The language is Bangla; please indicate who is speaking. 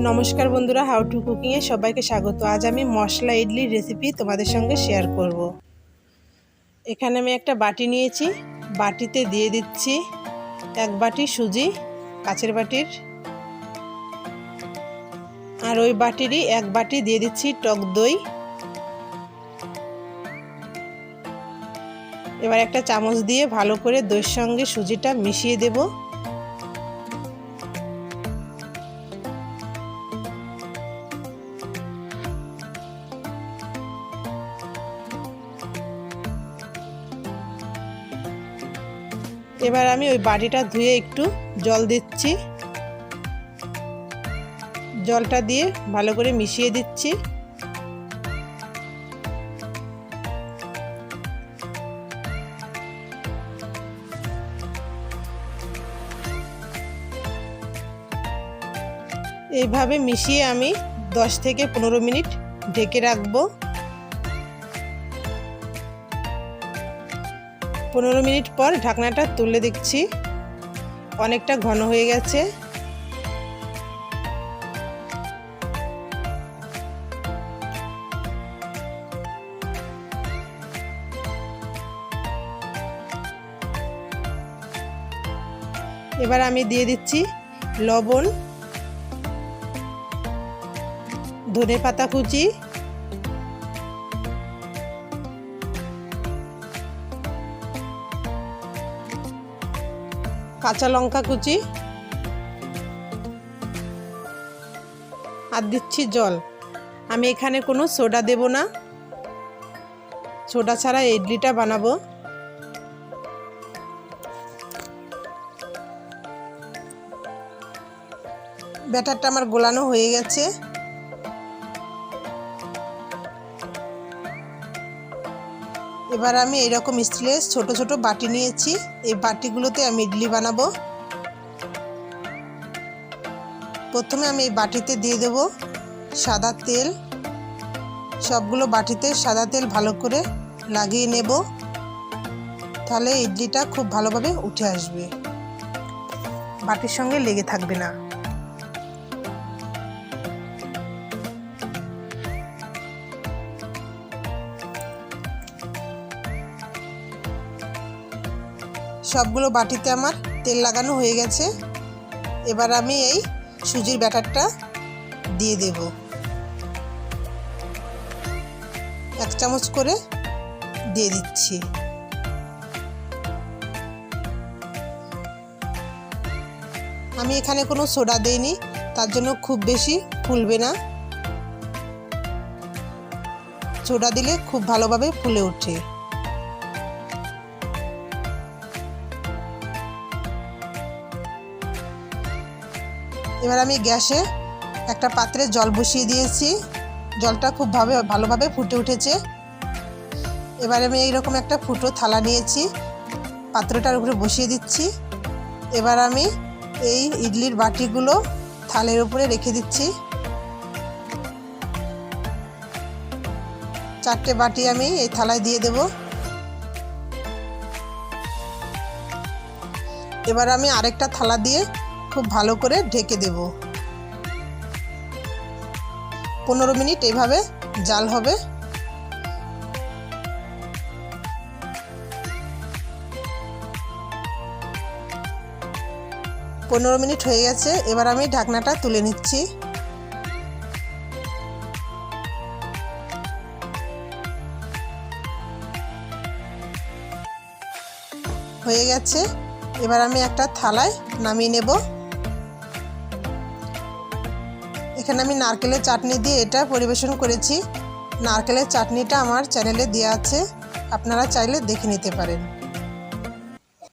Speaker 1: নমস্কার বন্ধুরা, হাউ টু কুকিং এ সবাইকে স্বাগত। আজ আমি মশলা ইডলির রেসিপি তোমাদের সঙ্গে শেয়ার করব। এখানে আমি একটা বাটি নিয়েছি, বাটিতে দিয়ে দিচ্ছি 1 বাটি সুজি, কাচের বাটির, আর ওই বাটিরই 1 বাটি দিয়ে দিচ্ছি টক দই। এবার একটা চামচ দিয়ে ভালো করে দইয়ের সঙ্গে সুজিটা মিশিয়ে দেব। এবার আমি ওই বাটিটা ধুয়ে একটু জল দিচ্ছি, জলটা দিয়ে ভালো করে মিশিয়ে দিচ্ছি। এইভাবে মিশিয়ে আমি 10 থেকে 15 মিনিট ঢেকে রাখবো। 15 মিনিট পর ঢাকনাটা তুলে দেখছি, অনেকটা ঘন হয়ে গেছে। এবার আমি দিয়ে দিচ্ছি লবণ, ধনেপাতা কুচি, কাঁচা লঙ্কা কুচি, আর দিচ্ছি জল। আমি এখানে কোনো সোডা দেব না, সোডা ছাড়া ইডলিটা বানাবো। ব্যাটারটা আমার গোলানো হয়ে গেছে। এবার আমি এরকম স্টিলের ছোট ছোট বাটি নিয়েছি, এই বাটিগুলোতে আমি ইডলি বানাবো। প্রথমে আমি এই বাটিতে দিয়ে দেব সাদা তেল। সবগুলো বাটিতে সাদা তেল ভালো করে লাগিয়ে নেব, তাহলে ইডলিটা খুব ভালোভাবে উঠে আসবে, বাটির সঙ্গে লেগে থাকবে না। সবগুলো বাটিতে আমার তেল লাগানো হয়ে গেছে। এবার আমি এই সুজির ব্যাটারটা দিয়ে দেব, 1 চামচ করে দিয়ে দিচ্ছি। আমি এখানে কোনো সোডা দেইনি, তার জন্য খুব বেশি ফুলবে না। সোডা দিলে খুব ভালোভাবে ফুলে ওঠে। এবার আমি গ্যাসে একটা পাত্রে জল বসিয়ে দিয়েছি, জলটা খুব ভালোভাবে ফুটে উঠেছে। এবার আমি এইরকম একটা ফুটো থালা নিয়েছি, পাত্রটার উপরে বসিয়ে দিচ্ছি। এবার আমি এই ইডলির বাটিগুলো থালের উপরে রেখে দিচ্ছি। 4টে বাটি আমি এই থালায় দিয়ে দেব। এবার আমি আরেকটা থালা দিয়ে খুব ভালো করে ঢেকে দেব। 15 মিনিট এইভাবে জাল হবে। 15 মিনিট হয়ে গেছে। এবার আমি ঢাকনাটা তুলে নিচ্ছি। হয়ে গেছে। এবার আমি একটা থালায় নামিয়ে নেব। এখানে আমি নারকেলের চাটনি দিয়ে এটা পরিবেশন করেছি। নারকেলের চাটনিটা আমার চ্যানেলে দেওয়া আছে, আপনারা চাইলে দেখে নিতে পারেন।